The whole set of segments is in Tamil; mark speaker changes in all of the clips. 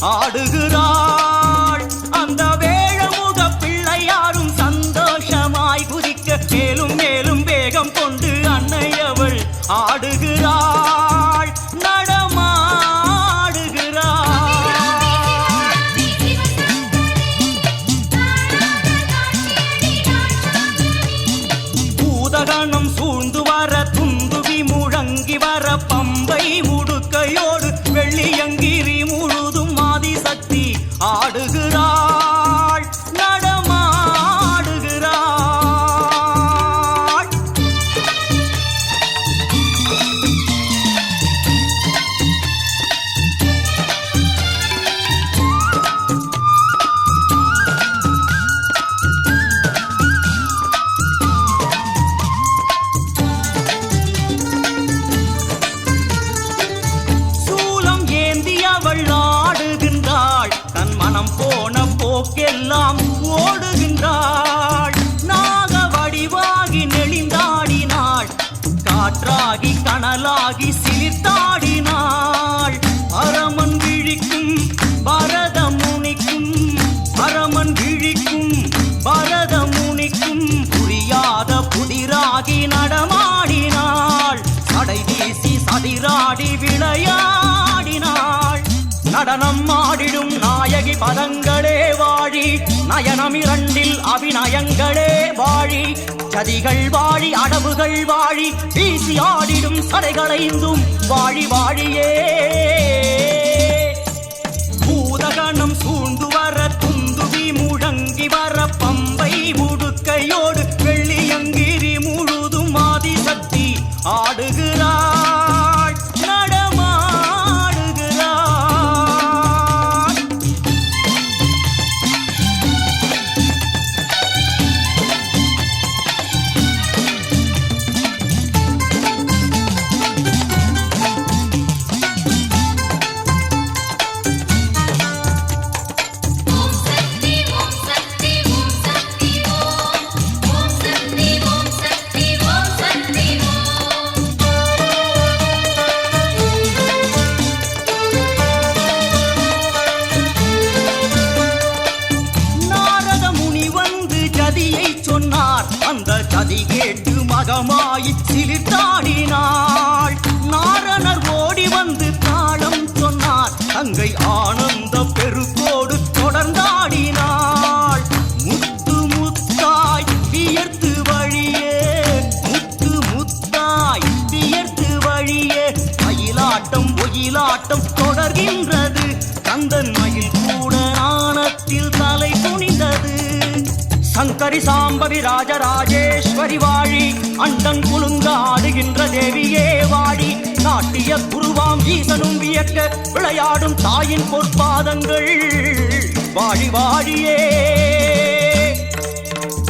Speaker 1: ஆடுகிறாள். அந்த வேழமுக பிள்ளையாரும் சந்தோஷமாய் குதிக்க மேலும் மேலும் வேகம் கொண்டு அன்னை அவள் ஆடுகிறாள், நடமாடுகிறாள். பூதகணம் சூழ்ந்து வர துந்துவி முழங்கி வர பம்பை உடுக்கையோடு வெள்ளியங்கிரி முழுதும் ஆதிசக்தி ஆடுகிறாள், நடமாடுகிறாள். சூலம் ஏந்தி அவள் ஆடுகின்றாள், தன் மனம் போன போக்கெல்லாம் ஓடுகின்றாள். நாக வடிவாகி நெளிந்தாடினாள், காற்றாகி கனலாகி சிலிர்த்தாடினாள். பரமன் விழிக்கும் பரத முனிக்கும், பரமன் விழிக்கும் பரத முனிக்கும் புரியாத புதிராகி நடமாடினாள். சடை வீசி சதிராடி விளையாடினாள். நடனம் ஆடிடும் நாயகி பதங்களே வாழி, நயனம் இரண்டில் அபிநயங்களே வாழி. சதிகள் வாழி அடவுகள் வாழி, வீசி ஆடிடும் சடைகளைந்தும் வாழி வாழியே. பூதகணம் சூழ்ந்து வர துந்துவி முழங்கி வர பம்பை உடுக்கையோடு வெள்ளியங்கிரி முழுதும் ஆதிசக்தி ஆடுகிறாள், நடமாடுகிறாள். நாரத முனி வந்து ஜதியை சொன்னார், அந்த ஜதி கேட்டு மகமாயி சிலிர்த்தாடினாள். நாரணர் ஓடி வந்து தாளம் சொன்னார், தங்கை ஆனந்த பெருக்கோடு தொடர்ந்தாடினாள். முத்து முத்தாய் வியர்த்து வழியே, முத்து முத்தாய் வியர்த்து வழியே. மயிலாட்டம் ஒயிலாட்டம் தொடர்கின்றது, கந்தன் மயில் கூட நாணத்தில் தலை குனிந்தது. சங்கரி சாம்பவி ராஜராஜேஸ்வரி வாழி, அண்டன் குலுங்க ஆடுகின்ற தேவியே வாழி. நாட்டிய குருவாம் ஈசனும் வியக்க விளையாடும் தாயின் பொற்பாதங்கள் வாழி வாழியே.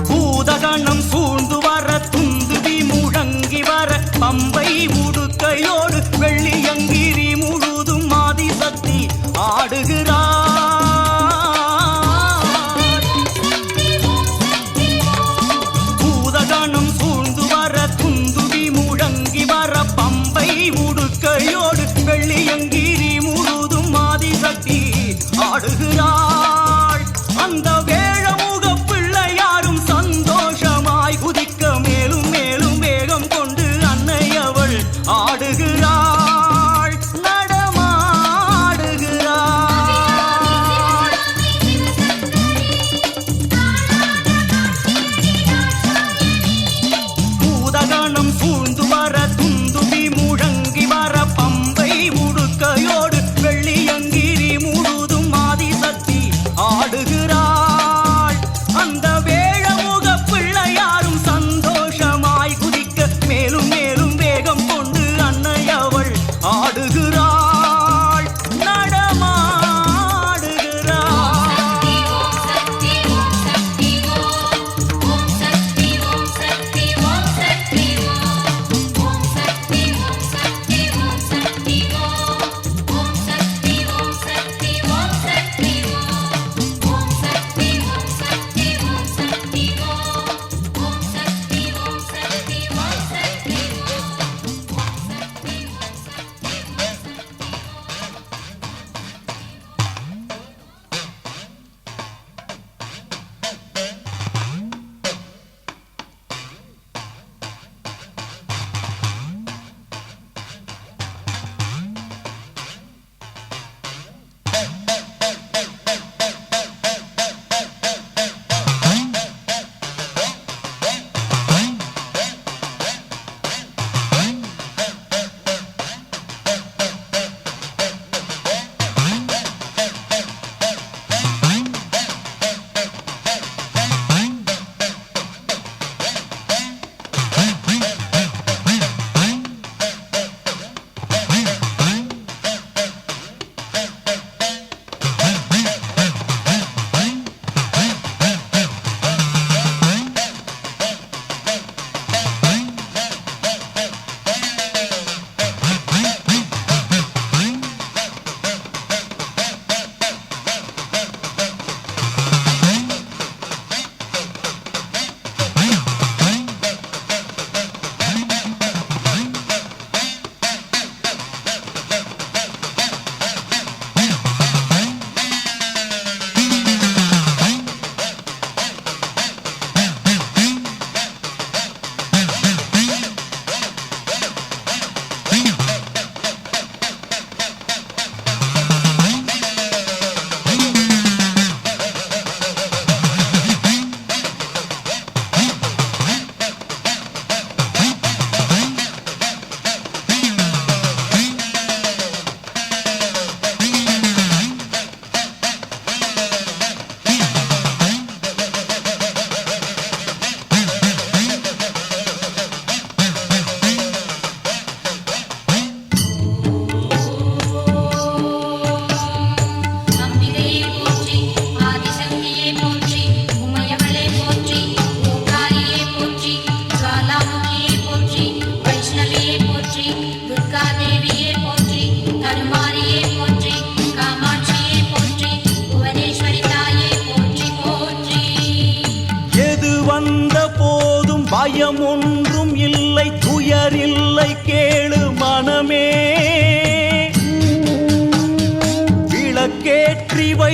Speaker 1: பூதகணம் சூழ்ந்து வர துந்துவி முழங்கி வர பம்பை உடுக்கையோடு வெள்ளியங்கிரி முழுதும் ஆதிசக்தி ஆடுகிறாள். பூதகணம் சூழ்ந்து வர துந்துவி முழங்கி வர பம்பை உடுக்கையோடு வெள்ளியங்கிரி முழுதும் ஆதிசக்தி ஆடுகிறாள். அந்த வேழமுக பிள்ளையாரும் சந்தோஷமாய் குதிக்க மேலும் மேலும் வேகம் கொண்டு அன்னை அவள் ஆடுகிறாள்.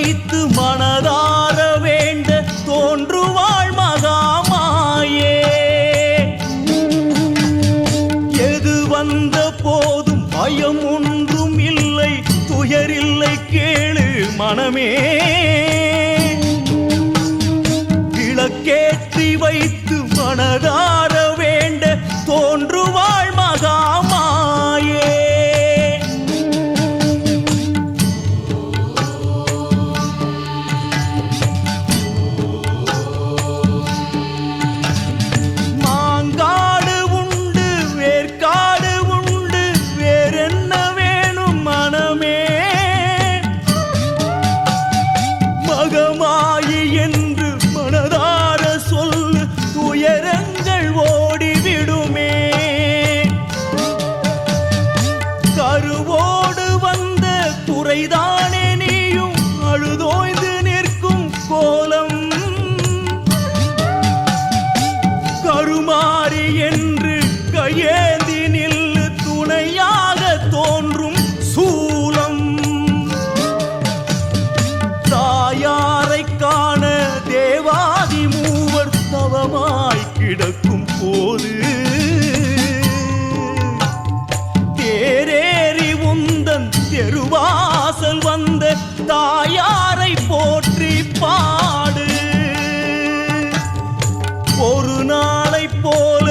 Speaker 1: வைத்து மனதார வேண்ட தோன்றுவாள் மகாமாயே. எது வந்த போதும் பயம் ஒன்றும் இல்லை, துயரில்லை கேளு மனமே. விளக்கேற்றி வைத்து மனதார வேண்ட தோன்றுவாள் மகாமாயே. மாங்காடு உண்டு வேர்க்காடு உண்டு, வேறென்ன வேணும் மனமே. மகமாயி என்று மனதார சொல்லு, துயரங்கள் ஓடிவிடுமே. கருவோடு வந்த துறைதானே நீயும் அழுதோய்ந்து நிற்கும் கோலம். கருமாறி என்று கையேந்தி நில்லு, துணையாக தோன்றும் சூலம். தாயாரை காண தேவாதி மூவர் தவமாய் கிடக்கும் போது, தேரேறி உந்தன் தெருவாசல் வந்த தாயாரை போற்றி பாடு. ஒரு நாளை போல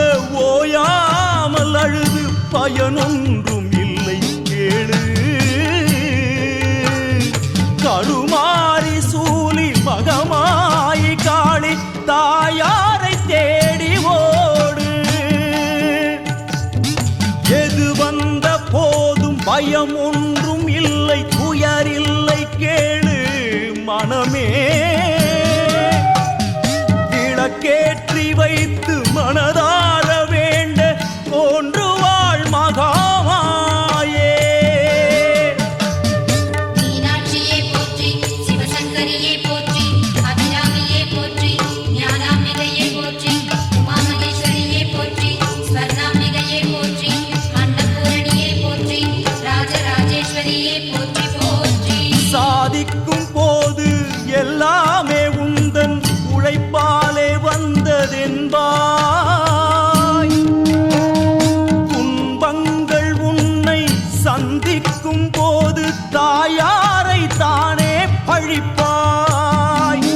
Speaker 1: ஓயாமல் அழுது பயனொன்றும் இல்லை கேளு. கருமாரி சூலி மகமாயி காளி தாயாரை தேடி ஓடு. எது வந்த போதும் பயம் ஒன்றும் இல்லை, துயரில்லை கேளு மனமே. விளக்கேற்றி வைத்து மனதார வேண்ட தோன்றுவாள் மகாமாயே.
Speaker 2: மீனாட்சியே போற்றி, சிவசங்கரியே போற்றி, அபிராமியே போற்றி, ஞானாம்பிகையே போற்றி, உமாமகேஸ்வரியே போற்றி, ஸ்வர்ணாம்பிகையே போற்றி, அன்னபூரணியே போற்றி, ராஜராஜேஸ்வரியே போற்றி போற்றி.
Speaker 1: சாதிக்கும் போது எல்லாமே உந்தன் உழைப்பாலே வந்ததென்பாய். துன்பங்கள் உன்னை சந்திக்கும் போது தாயாரை தானே பழிப்பாய்.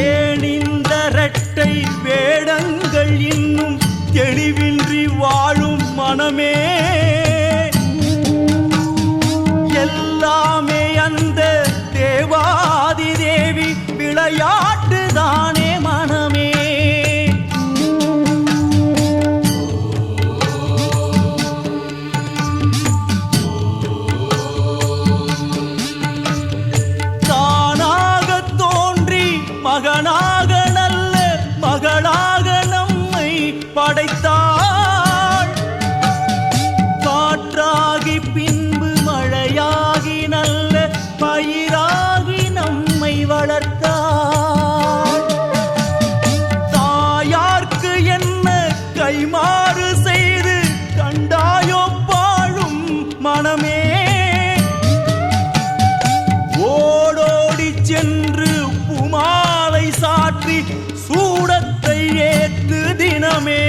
Speaker 1: ஏன் இந்த இரட்டை வேடங்கள் இன்னும் தெளிவின்றி வாழும் மனமே. எல்லாமே அந்த தேவாதி தேவி விளையாட்டு தானே மனமே. தானாக தோன்றி மகனாக நல்ல மகளாக நம்மை படைத்தாள். காற்றாகி பின்பு மழையாகி நல்ல பயிராகி நம்மை வளர்த்தாள். தாயார்க்கு என்ன கைமாறு செய்து கண்டாயோ பாழும் மனமே. ஓடோடி சென்று புமாலை சாற்றி சூடத்தை ஏற்று தினமே.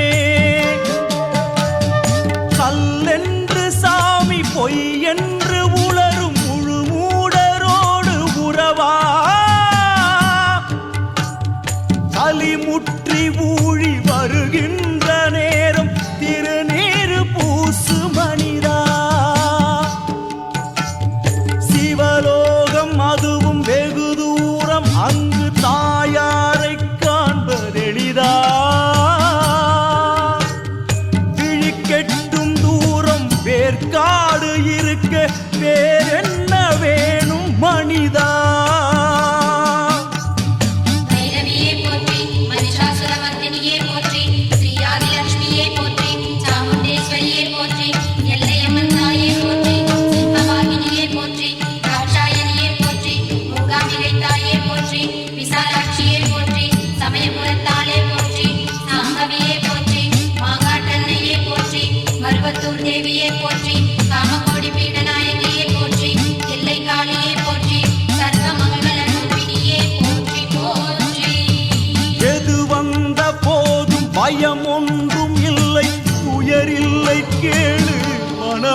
Speaker 1: கல்லென்று சாமி பொய் என்று உளரும் முழு மூடரோடு உறவா. களிமுற்றி ஊழி வருகின்ற நேரம் திருநீறு பூசு மனிதா. சிவலோகம் அதுவும் வெகு தூரம், அங்கு தாயாரை காண்பதெளிதா. விழிக்கெட்டும் தூரம் வேர்க்காடு இருக்க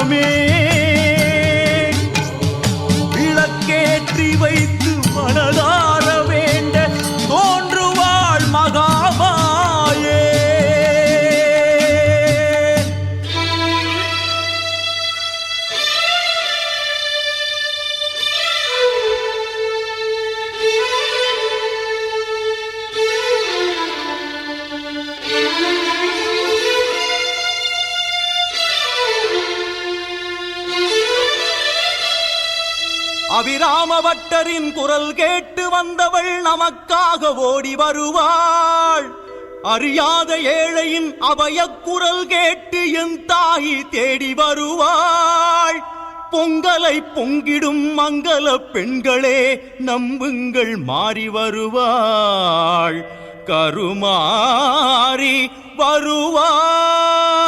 Speaker 1: தெய்வமே விளக்கேற்றி வைத்து மனதார வேண்ட தோன்றுவாள் மகாமாயே. அபிராம பட்டரின் குரல் கேட்டு வந்தவள் நமக்காக ஓடி வருவாள். அறியாத ஏழையின் அபயக் குரல் கேட்டு என் தாய் தேடி வருவாள். பொங்கலை பொங்கிடும் மங்கள பெண்களே நம்புங்கள் மாறி வருவாள். கருமாறி வருவாள்.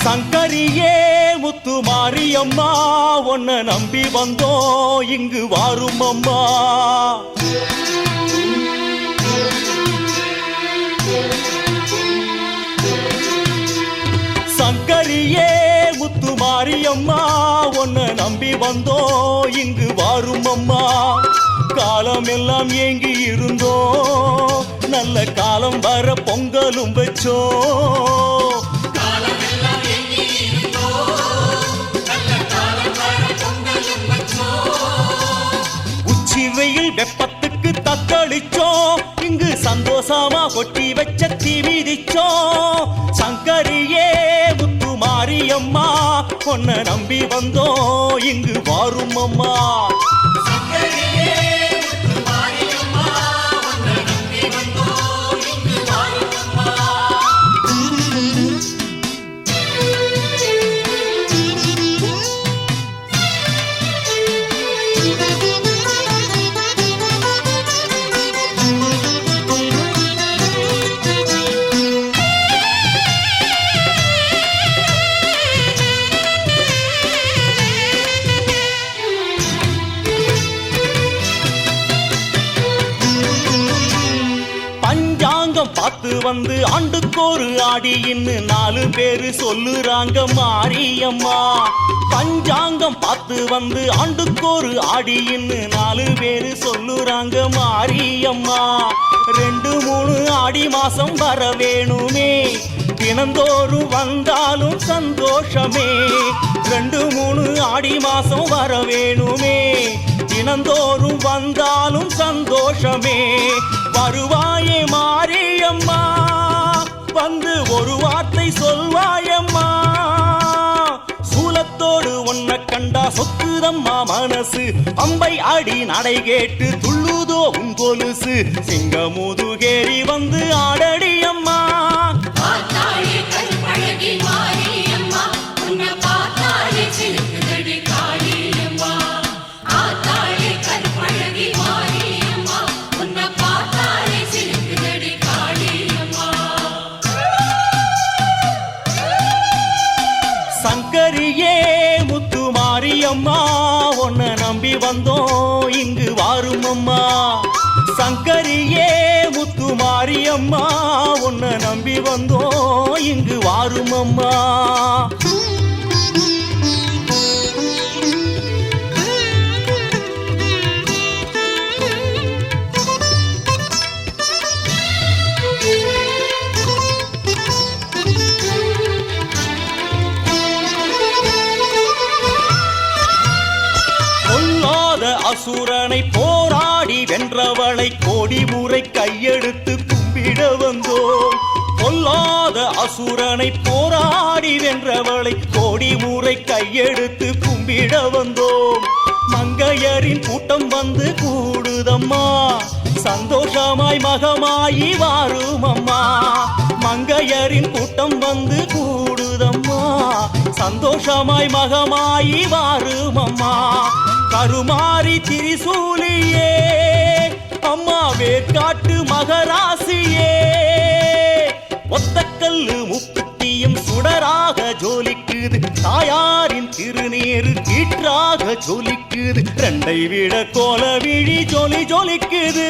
Speaker 1: சங்கரியே முத்து மாரியம்மா உன்னை நம்பி வந்தோம் இங்கு வாரும் அம்மா. சங்கரியே முத்து மாரியம்மா உன்னை நம்பி வந்தோம் இங்கு வாரும் அம்மா. காலம் எல்லாம் ஏங்கி இருந்தோம் நல்ல காலம் வர பொங்கலும் வச்சோம். வெயில் வெப்பத்துக்கு தத்தளிச்சோம் இங்கு சந்தோஷமா கொட்டி வச்ச தீ மிதிச்சோம். சங்கரியே முத்து மாரியம்மா உன்னை நம்பி வந்தோம் இங்கு வாரும் அம்மா. பார்த்து வந்து ஆண்டுக்கோரு ஆடின்னு 4 பேரு சொல்லுறாங்க மாரியம்மா. பஞ்சாங்கம் பார்த்து வந்து ஆண்டுக்கோரு ஆடின்னு 4 பேரு சொல்லுறாங்க மாரியம்மா. 2-3 ஆடி மாசம் வர வேணுமே தினந்தோறும் வந்தாலும் சந்தோஷமே. 2-3 ஆடி மாசம் வர வேணுமே தினந்தோறும் வந்தாலும் சந்தோஷமே. வருவாயே மாரியம்மா வந்து ஒரு வார்த்தை சொல்வாயம்மா. சூலத்தோடு உன்னை கண்டா சொக்குதம்மா மனசு. அம்பை அடி நடை கேட்டு துள்ளுதோ உன் கொலுசு. சிங்கமுதுகேறி வந்து ஆடடியம்மா. சங்கரியே முத்து மாரியம்மா உன்னை நம்பி வந்தோம் இங்கு வாரும் அம்மா. சங்கரியே முத்து மாரியம்மா உன்னை நம்பி வந்தோம் இங்கு வாரும் அம்மா. அசுரனை போராடி வென்றவளை கோடி முறை கையெடுத்து கும்பிட வந்தோம். பொல்லாத அசுரனை போராடி வென்றவளை கோடி முறை கையெடுத்து கும்பிட வந்தோம். மங்கையரின் கூட்டம் வந்து கூடுதம்மா சந்தோஷமாய் மகமாயி வாரும் அம்மா மங்கையரின் கூட்டம் வந்து கூடுதம்மா சந்தோஷமாய் மகமாயி வாரும் அம்மா கருமாரி திரிசூலியே அம்மா வேற்காட்டு மகராசியே ஒத்தக்கல்லு முக்குத்தியும் சுடராக ஜோலிக்குது தாயாரின் திருநீரு கீற்றாக ஜொலிக்குது ரெண்டை விட கோல விழி ஜொலி ஜொலிக்குது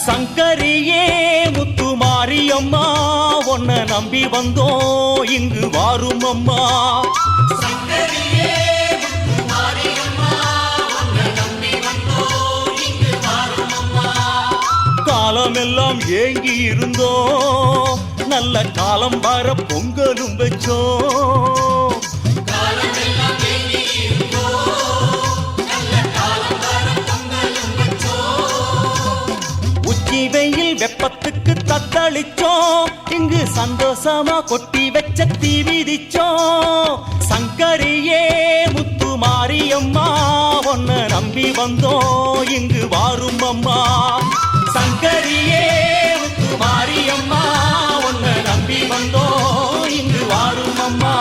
Speaker 1: சங்கரியே முத்துமாரியம்மா உன்னை நம்பி வந்தோம் இங்கு வாரும் அம்மா காலமெல்லாம் ஏங்கி இருந்தோம் நல்ல காலம் வர பொங்கலும் வச்சோம் உச்சி வெயில் வெப்பத்துக்கு தத்தளிச்சோம் இங்கு சந்தோஷமா கொட்டி வச்ச தீ விதிச்சோம் சங்கரியே முத்துமாரியம்மா உன்னை நம்பி வந்தோம் இங்கு வாரும் அம்மா சங்கரியே முத்துமாரியம்மா உன்னை நம்பி வந்தோம் இங்கு வாரும் அம்மா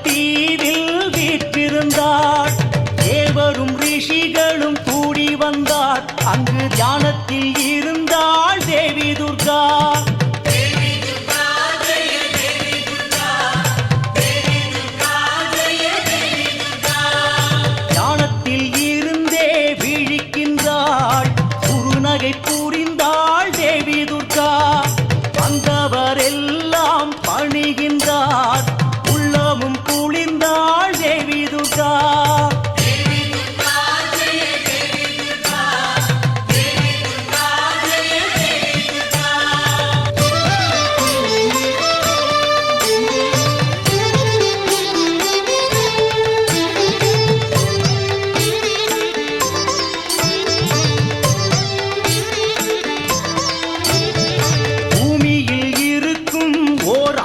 Speaker 1: தீவில் வீற்றிருந்தாள் தேவரும் ரிஷிகளும் கூடி வந்தாள் அங்கு தியானத்தில் இருந்தாள் தேவி துர்கா தியானத்தில் இருந்தே விழிக்கின்றாள் குறுநகை புரிந்தாள் தேவி துர்கா வந்தவரெல்லாம் பணிகின்றார் உள்ளமும் குளிர்ந்தாள் தேவி துர்கா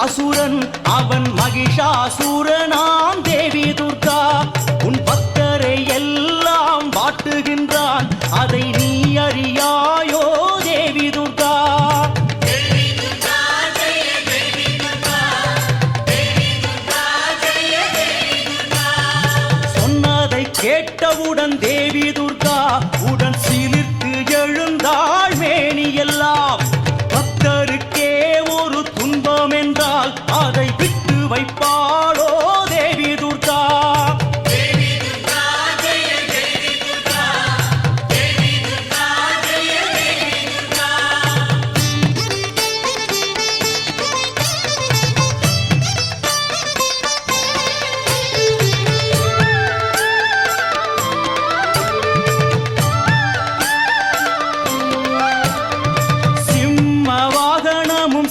Speaker 1: அசுரன் அவன் மகிஷாசுரனாம் தேவி துர்கா உன் பக்தரை எல்லாம் வாட்டுகின்றான் அதை நீ அறியாயோ தேவி துர்கா சொன்னதை கேட்டவுடன் தேவி துர்கா உடன் சிலிர்த்து எழுந்தாள் மேனியெல்லாம் பக்தருக்கே ஒரு துன்பம் என்றால் அதை விட்டு வைப்பாளோ தேவி துர்கா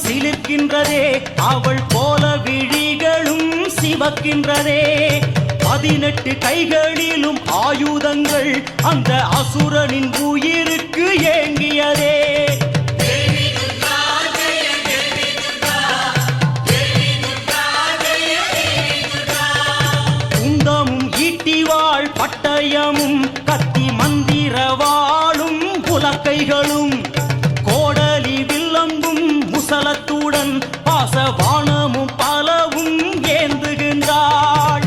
Speaker 1: சிலிர்க்கின்றதே அவள் போல விழிகளும் சிவக்கின்றதே 18 கைகளிலும் ஆயுதங்கள் அந்த அசுரனின் உயிருக்கு ஏங்கியதே குந்தமும் ஈட்டிவாள் பட்டயமும் கத்தி மந்திரவாளும் புலக்கைகளும் கோடலி வில்லம்பும் முசலத்துடன் பாசவானமும் பலவும் ஏந்துகின்றாள்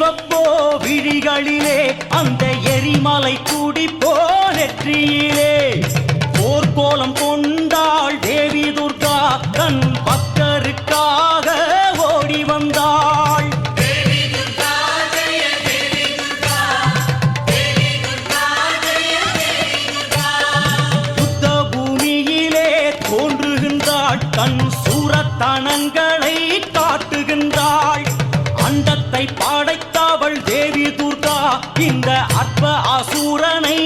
Speaker 1: சிவப்போ விழிகளிலே அந்த எரிமலை குடிப்போ நெற்றியிலே போர்க்கோலம் கொண்டாள் தேவி துர்கா தன் பக்தருக்காக ஓடி வந்தாள். யுத்த பூமியிலே தோன்றுகின்றாள் தன் சூரத்தனங்களை காட்டுகின்றாள். அண்டத்தை படைத்தவள் தேவி துர்கா இந்த அற்ப அசூரனை